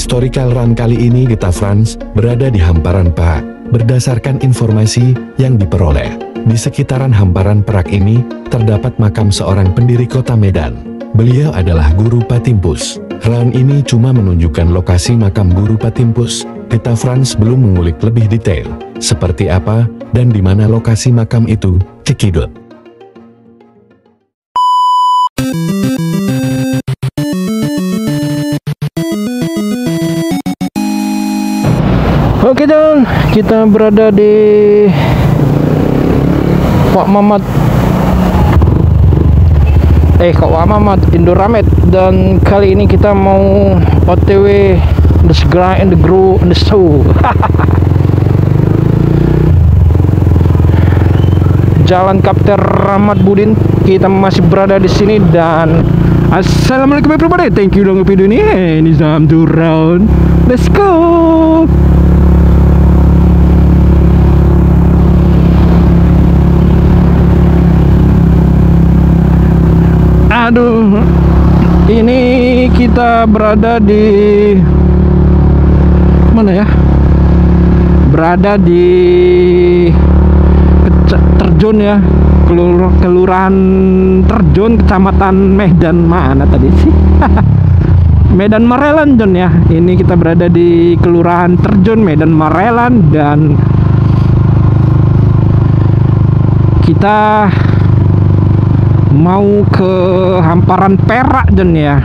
Historical Run kali ini Geta France berada di hamparan Perak. Berdasarkan informasi yang diperoleh, di sekitaran hamparan Perak ini terdapat makam seorang pendiri kota Medan. Beliau adalah Guru Patimpus. Run ini cuma menunjukkan lokasi makam Guru Patimpus. Geta France belum mengulik lebih detail seperti apa dan di mana lokasi makam itu. Cekidot. Oke John, kita berada di Wak Mamat Indoramet, dan kali ini kita mau OTW the grind and the grow and the show. Jalan Kapten Rahmat Budin, kita masih berada di sini. Dan assalamualaikum everybody, thank you udah video ini. Ini time to round, let's go. Aduh, ini kita berada di mana ya? Berada di Terjun ya, Kelurahan Terjun, Kecamatan Medan, mana tadi sih? Medan Marelan John ya. Ini kita berada di Kelurahan Terjun, Medan Marelan, dan kita mau ke hamparan Perak John ya.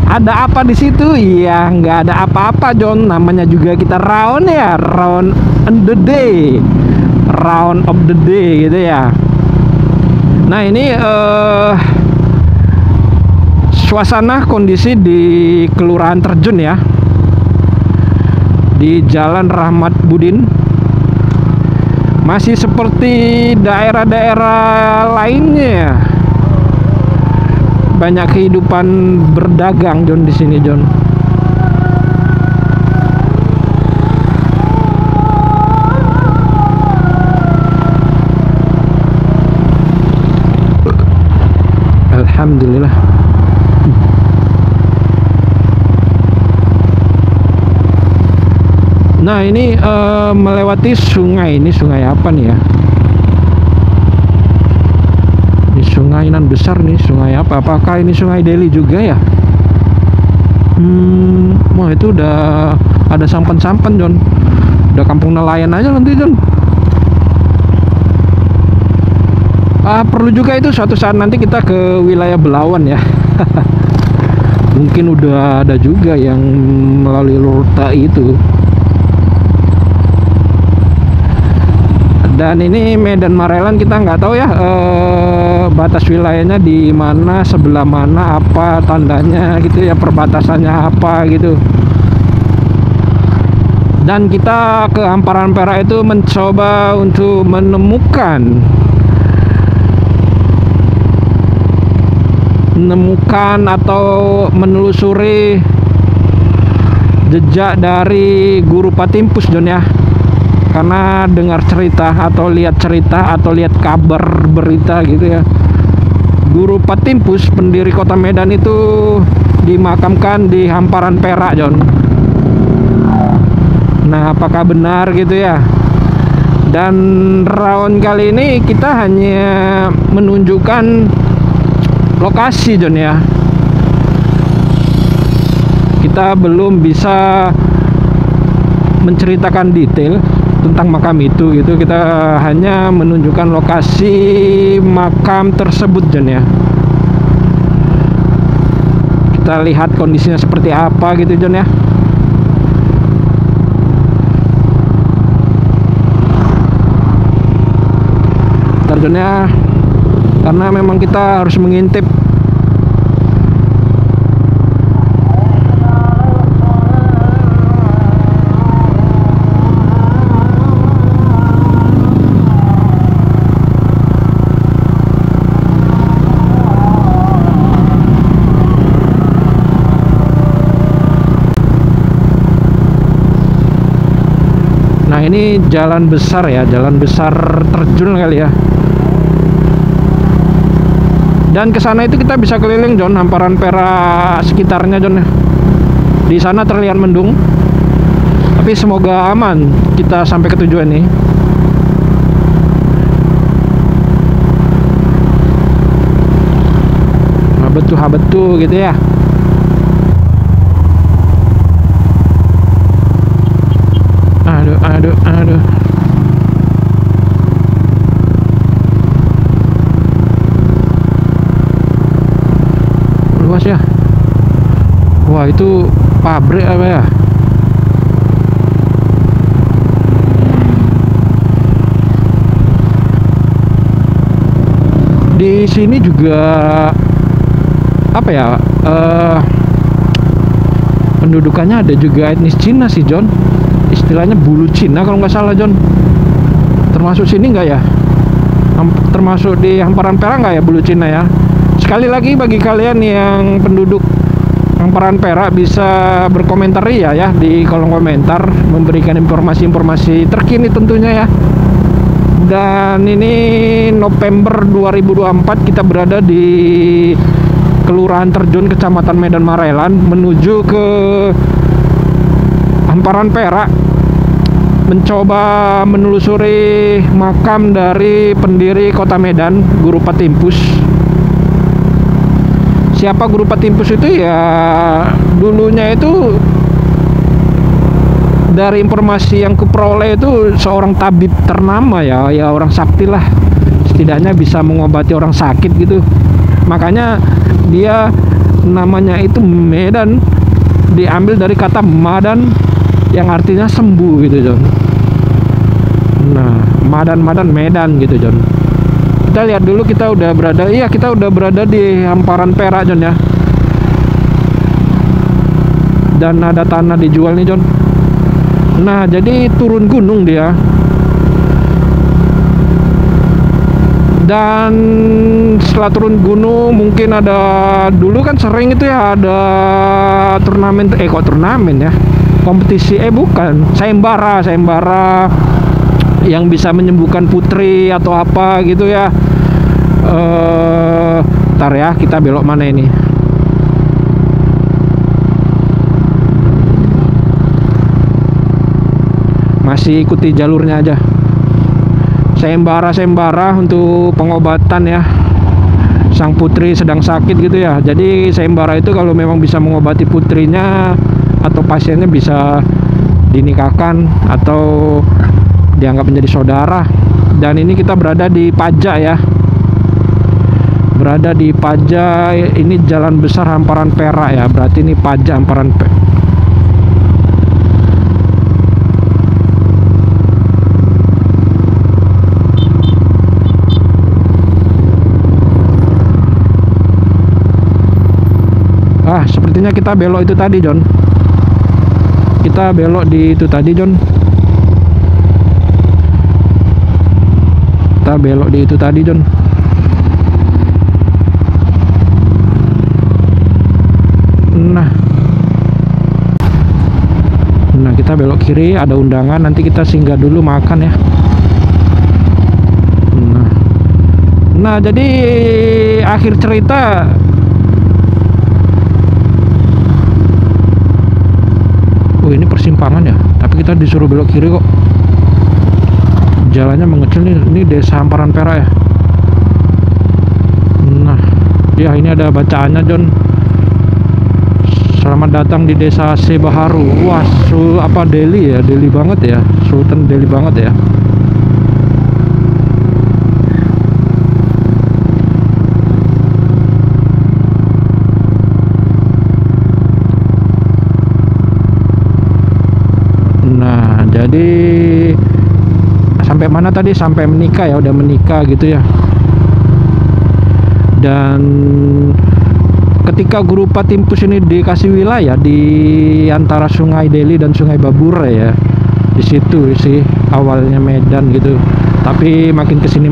Ada apa di situ? Iya, nggak ada apa-apa John. Namanya juga kita round ya, round on the day, round of the day gitu ya. Nah ini suasana kondisi di Kelurahan Terjun ya, di Jalan Rahmat Budin. Masih seperti daerah-daerah lainnya, banyak kehidupan berdagang John di sini John. Alhamdulillah. Nah ini melewati sungai. Ini sungai apa nih ya? Ini sungai nan besar nih. Sungai apa? Apakah ini sungai Deli juga ya? Wah itu udah ada sampan-sampan John. Udah kampung nelayan aja nanti John. Perlu juga itu suatu saat nanti kita ke wilayah Belawan ya. Mungkin udah ada juga yang melalui rute itu. Dan ini Medan Marelan, kita nggak tahu ya batas wilayahnya di mana, sebelah mana, apa tandanya gitu ya, perbatasannya apa gitu. Dan kita ke hamparan Perak itu mencoba untuk menemukan atau menelusuri jejak dari Guru Patimpus John ya. Karena dengar cerita atau lihat kabar berita gitu ya, Guru Patimpus pendiri kota Medan itu dimakamkan di hamparan Perak John. Nah apakah benar gitu ya? Dan round kali ini kita hanya menunjukkan lokasi John ya. Kita belum bisa menceritakan detail tentang makam itu gitu. Kita hanya menunjukkan lokasi makam tersebut John ya. Kita lihat kondisinya seperti apa gitu John ya. Bentar John ya, karena memang kita harus mengintip. Nah ini jalan besar ya, jalan besar Terjun kali ya. Dan ke sana itu kita bisa keliling, John, hamparan Perak sekitarnya, John. Di sana terlihat mendung. Tapi semoga aman kita sampai ke tujuan nih. Betul gitu ya. Aduh. Luas ya. Wah, itu pabrik apa ya? Di sini juga apa ya, pendudukannya ada juga etnis Cina sih, John. Istilahnya bulu Cina kalau nggak salah, John. Termasuk sini nggak ya? Termasuk di hamparan Perak nggak ya bulu Cina ya? Sekali lagi bagi kalian yang penduduk hamparan Perak bisa berkomentar ya di kolom komentar, memberikan informasi-informasi terkini tentunya ya. Dan ini November 2024, kita berada di Kelurahan Terjun, Kecamatan Medan Marelan, menuju ke hamparan Perak, mencoba menelusuri makam dari pendiri kota Medan, Guru Patimpus. Siapa Guru Patimpus itu ya? Dulunya itu dari informasi yang kuperoleh itu seorang tabib ternama ya orang sakti lah, setidaknya bisa mengobati orang sakit gitu. Makanya dia namanya itu Medan, diambil dari kata Madan yang artinya sembuh gitu, John. Nah, Madan Medan gitu, John. Kita lihat dulu, kita udah berada di hamparan Perak, John ya. Dan ada tanah dijual nih, John. Nah, jadi turun gunung dia. Dan setelah turun gunung mungkin ada, dulu kan sering itu ya ada turnamen, kompetisi, bukan, sayembara yang bisa menyembuhkan putri atau apa gitu ya. Ntar ya, kita belok mana ini? Masih ikuti jalurnya aja. Sayembara untuk pengobatan ya, sang putri sedang sakit gitu ya. Jadi sayembara itu kalau memang bisa mengobati putrinya atau pasiennya, bisa dinikahkan atau dianggap menjadi saudara. Dan ini kita berada di Pajak ya, berada di Pajak. Ini jalan besar hamparan Perak ya, berarti ini Pajak hamparan Perak. Sepertinya kita belok itu tadi, John. Kita belok di itu tadi, John. Kita belok di itu tadi, John. Nah, kita belok kiri, ada undangan, nanti kita singgah dulu makan ya. Nah, jadi akhir cerita, ini persimpangan ya, tapi kita disuruh belok kiri kok. Jalannya mengecil nih, ini desa hamparan Perak ya. Nah, ya ini ada bacaannya, John. Selamat datang di desa Sebaharu. Wah, Delhi ya, Delhi banget ya, Sultan Delhi banget ya. Nah, jadi sampai mana tadi? Sampai menikah ya, udah menikah gitu ya. Dan ketika Guru Patimpus ini dikasih wilayah di antara Sungai Delhi dan Sungai Babura ya, di situ sih awalnya Medan gitu. Tapi makin kesini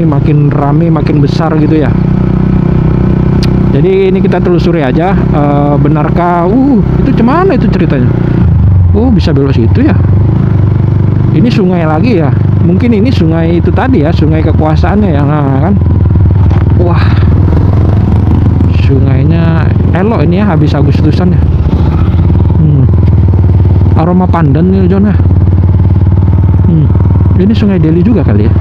makin rame, makin besar gitu ya. Jadi ini kita telusuri aja, benarkah itu cemana itu ceritanya? Bisa belok situ ya. Ini sungai lagi ya. Mungkin ini sungai itu tadi ya, sungai kekuasaannya ya. Nah kan. Wah, Sungainya elok ini ya, habis Agustusan ya. Aroma pandan nih John ya. Ini Sungai Deli juga kali ya.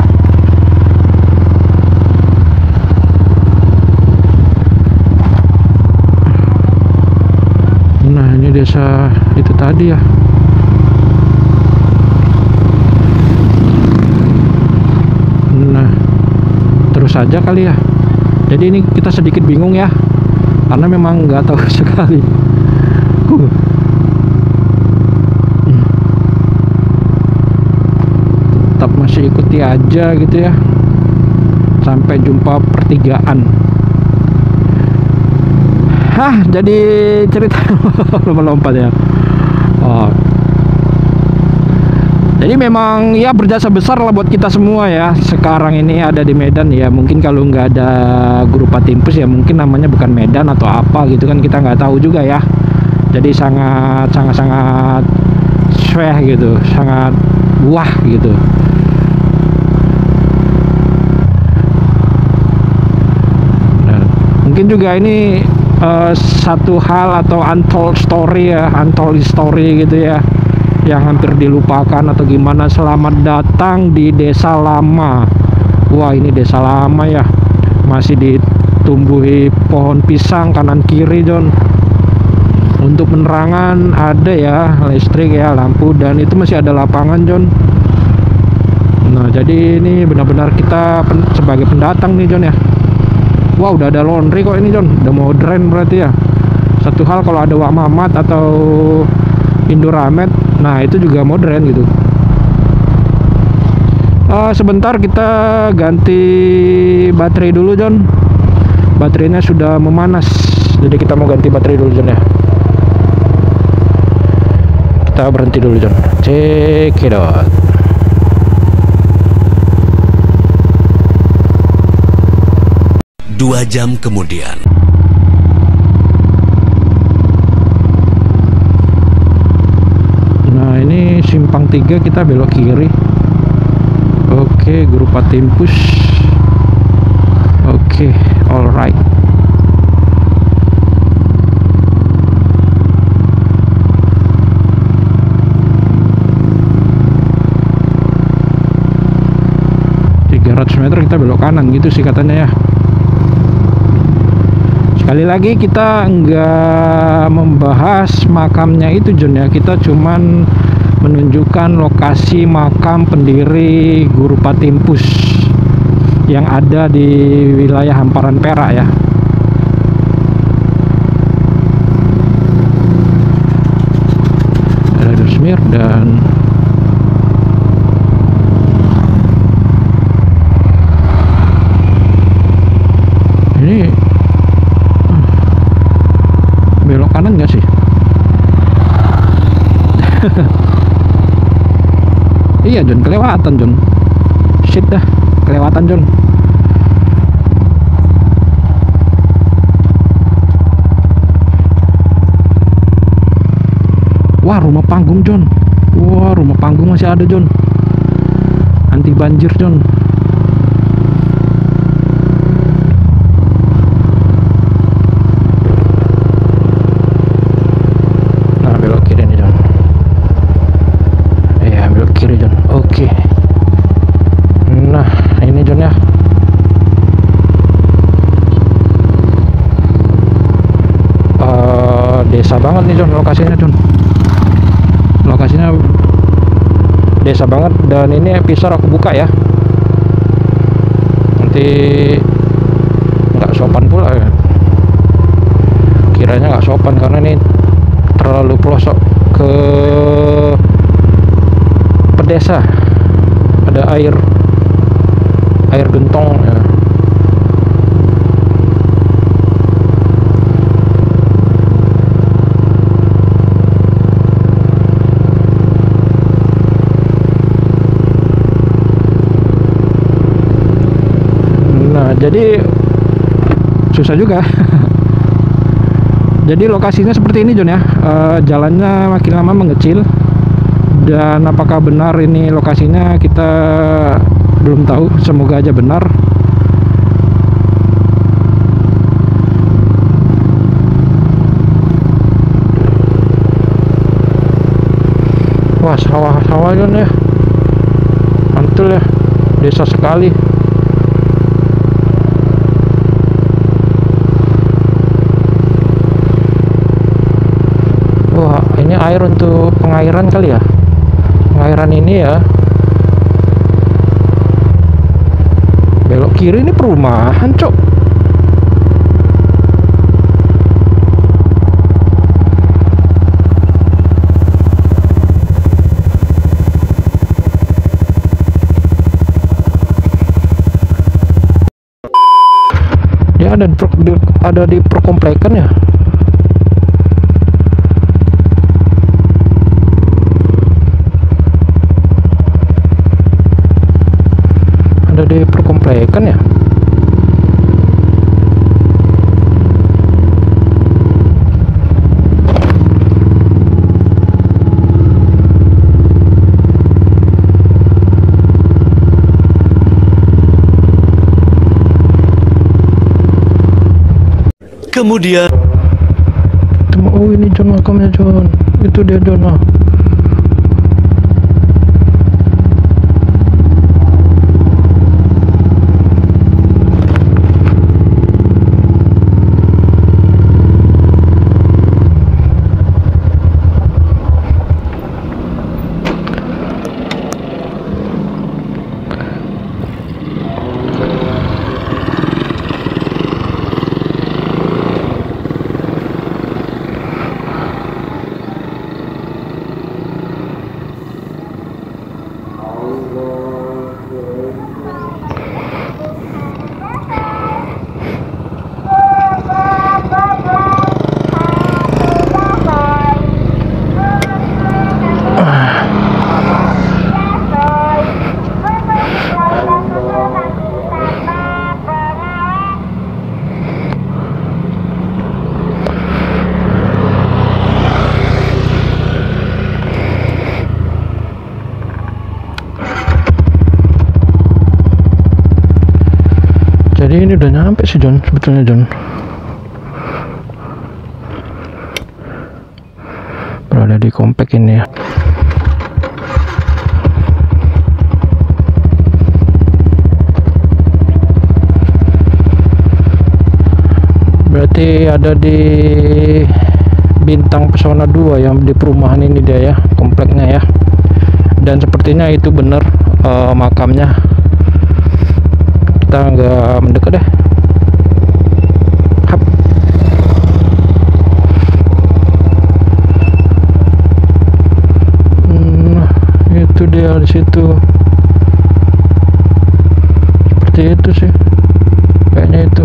Nah ini desa itu tadi ya. Nah terus saja kali ya. Jadi ini kita sedikit bingung ya, karena memang nggak tahu sekali. Tetap masih ikuti aja gitu ya, sampai jumpa pertigaan. Jadi cerita lompat ya. Jadi memang ya berjasa besar lah buat kita semua ya. Sekarang ini ada di Medan ya. Mungkin kalau nggak ada Guru Patimpus ya mungkin namanya bukan Medan atau apa gitu kan, kita nggak tahu juga ya. Jadi sangat sweh gitu, sangat wah gitu. Nah, mungkin juga ini satu hal atau untold story ya, untold story gitu ya, yang hampir dilupakan atau gimana. Selamat datang di Desa Lama. Wah ini Desa Lama ya, masih ditumbuhi pohon pisang kanan kiri John. Untuk penerangan ada ya, listrik ya, lampu, dan itu masih ada lapangan John. Nah jadi ini benar-benar kita sebagai pendatang nih John ya. Wah udah ada laundry kok ini John, udah modern berarti ya. Satu hal kalau ada Wak Mamat atau Indoramet, nah itu juga modern gitu. Sebentar kita ganti baterai dulu John. Baterainya sudah memanas, jadi kita mau ganti baterai dulu John ya. Kita berhenti dulu John. Check it out. Dua jam kemudian. Nah ini simpang 3 kita belok kiri. Oke, Guru Patimpus. Oke, alright. Meter kita belok kanan gitu sih katanya ya. Sekali lagi kita nggak membahas makamnya itu John ya, kita cuman menunjukkan lokasi makam pendiri Guru Patimpus yang ada di wilayah hamparan Perak ya. Ada Dusmir dan ini belok kanan nggak sih? Iya John, kelewatan John. Shit dah, kelewatan John. Wah rumah panggung John. Wah rumah panggung masih ada John. Anti banjir John. Desa banget nih John, lokasinya John. Lokasinya desa banget, dan ini episode aku buka ya. Nanti nggak sopan pula ya. Kiranya nggak sopan karena ini terlalu pelosok ke pedesa. Ada air gentong ya. Jadi susah juga. Jadi lokasinya seperti ini John ya. Jalannya makin lama mengecil, dan apakah benar ini lokasinya kita belum tahu. Semoga aja benar. sawah-sawah Jon ya, mantul ya, desa sekali. Wah, ini air untuk pengairan kali ya, pengairan ini ya. Belok kiri ini perumahan cok. Dia ada di perkomplekan ya. Ada di perkomplekan ya. Kemudian Oh ini Jon, makamnya Jon. Itu dia Jon. Ah. Jadi ini udah nyampe sih Jon, sebetulnya Jon. Berada di komplek ini ya. Berarti ada di Bintang Pesona 2 yang di perumahan ini dia ya, kompleknya ya. Dan sepertinya itu benar makamnya. Kita nggak mendekat deh. Hap. Itu dia di situ. Seperti itu sih. Kayaknya itu.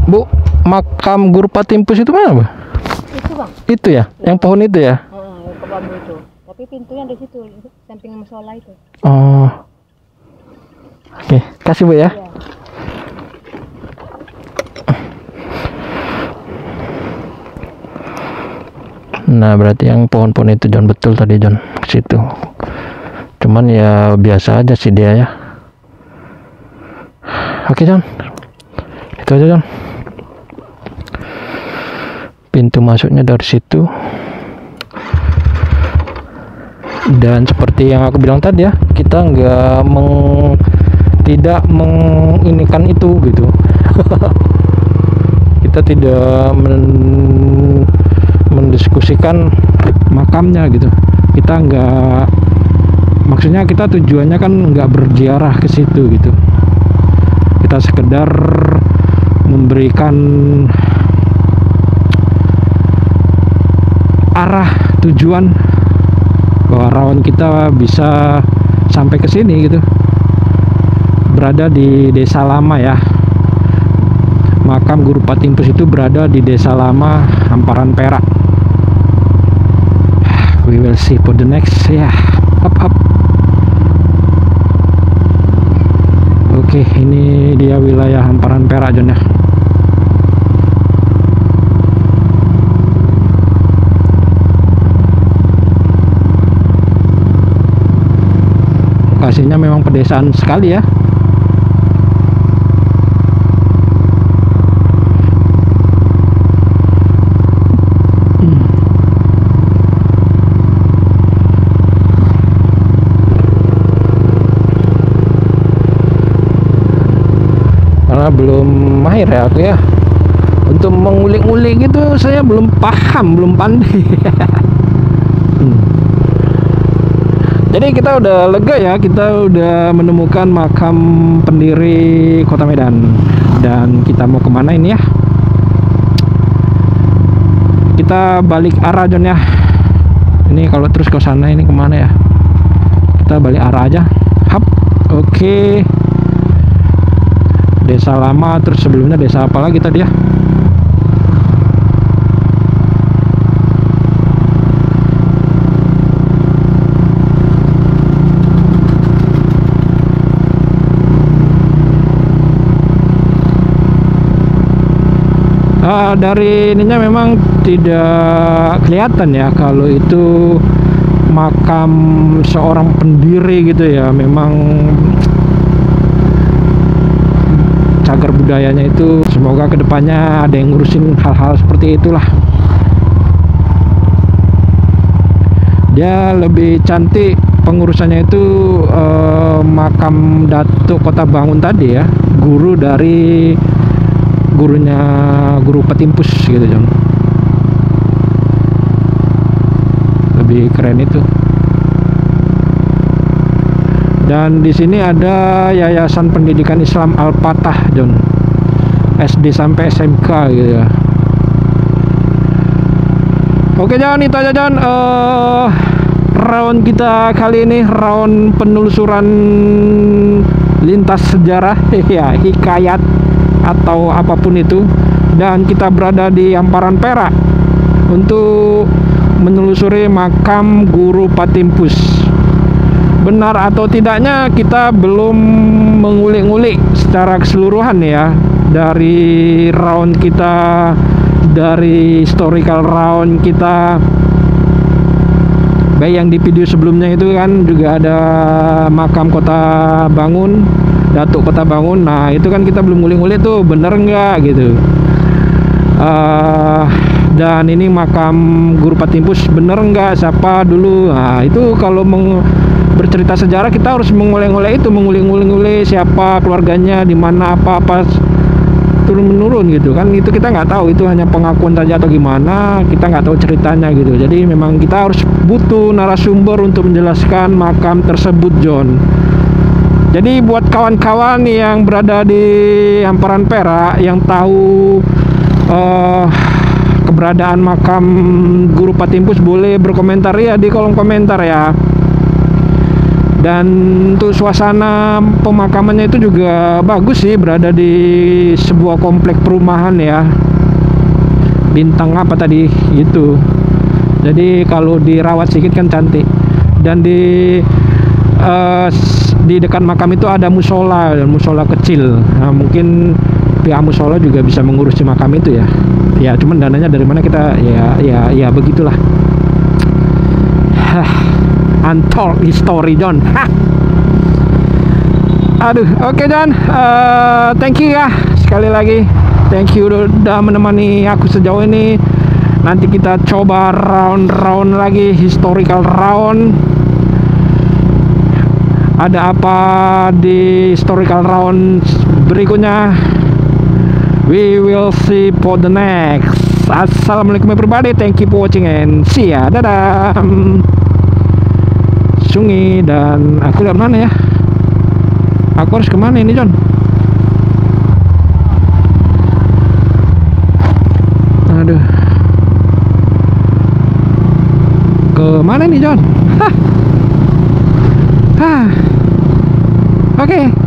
Bu, makam Guru Patimpus itu mana, Bu? Itu bang. Itu ya, yang pohon itu ya. Ke bambu itu. Tapi pintunya di situ, samping musola itu. Oh. Oke, kasih Bu ya. Iya. Nah, berarti yang pohon-pohon itu Jon, betul tadi Jon, ke situ. Cuman ya biasa aja sih dia ya. Oke Jon. Itu aja Jon. Pintu masuknya dari situ. Dan seperti yang aku bilang tadi ya, kita nggak tidak menginikan itu gitu. Kita tidak mendiskusikan makamnya gitu. Kita nggak, maksudnya kita tujuannya kan nggak berziarah ke situ gitu. Kita sekedar memberikan arah tujuan bahwa rawan kita bisa sampai ke sini gitu. Berada di Desa Lama ya. Makam Guru Patimpus itu berada di Desa Lama, Hamparan Perak. We will see for the next ya. Up. Oke, ini dia wilayah Hamparan Perak Jon ya. Lokasinya memang pedesaan sekali ya. karena belum mahir ya aku ya. Untuk mengulik-ngulik gitu saya belum paham, belum pandai. Jadi kita udah lega ya, kita udah menemukan makam pendiri Kota Medan. Dan kita mau kemana ini ya? Kita balik arah John ya. Ini kalau terus ke sana ini kemana ya? Kita balik arah aja. Hap, oke. Desa lama, terus sebelumnya desa apa lagi tadi ya? Dari ininya memang tidak kelihatan ya kalau itu makam seorang pendiri gitu ya. Memang cagar budayanya itu, semoga kedepannya ada yang ngurusin hal-hal seperti itulah. Dia lebih cantik pengurusannya itu makam Datuk Kota Bangun tadi ya, guru dari guru Patimpus gitu John. Lebih keren itu. Dan di sini ada Yayasan Pendidikan Islam Al-Fatah John, SD sampai SMK gitu ya. Oke John, itu aja John round kita kali ini, round penelusuran lintas sejarah ya, hikayat atau apapun itu. Dan kita berada di Hamparan Perak untuk menelusuri makam Guru Patimpus. Benar atau tidaknya kita belum mengulik-ngulik secara keseluruhan ya. Dari round kita, dari historical round kita, baik yang di video sebelumnya itu kan juga ada makam Kota Bangun, Datuk Kota Bangun. Nah itu kan kita belum ngulik-ngulik tuh bener nggak gitu. Dan ini makam Guru Patimpus bener nggak, siapa dulu. Nah itu kalau bercerita sejarah kita harus mengulik-ngulik itu, mengulik-ngulik siapa keluarganya, di mana, apa turun menurun gitu kan. Itu kita nggak tahu, itu hanya pengakuan saja atau gimana, kita nggak tahu ceritanya gitu. Jadi memang kita harus butuh narasumber untuk menjelaskan makam tersebut John. Jadi buat kawan-kawan yang berada di Hamparan Perak yang tahu keberadaan makam Guru Patimpus, boleh berkomentar ya di kolom komentar ya. Dan untuk suasana pemakamannya itu juga bagus sih, berada di sebuah komplek perumahan ya, bintang apa tadi itu. Jadi kalau dirawat sedikit kan cantik. Dan di dekat makam itu ada musola kecil. Nah, mungkin pihak musola juga bisa mengurusi makam itu ya. Ya cuman dananya dari mana kita ya begitulah. Untold history John. Aduh, oke John, thank you ya sekali lagi, thank you udah menemani aku sejauh ini. Nanti kita coba round lagi, historical round. Ada apa di historical round berikutnya, we will see for the next. Assalamualaikum everybody, thank you for watching and see ya, dadah. Sungai. Dan aku lihat mana ya, aku harus kemana ini John? Aduh, ke mana nih John? Oke.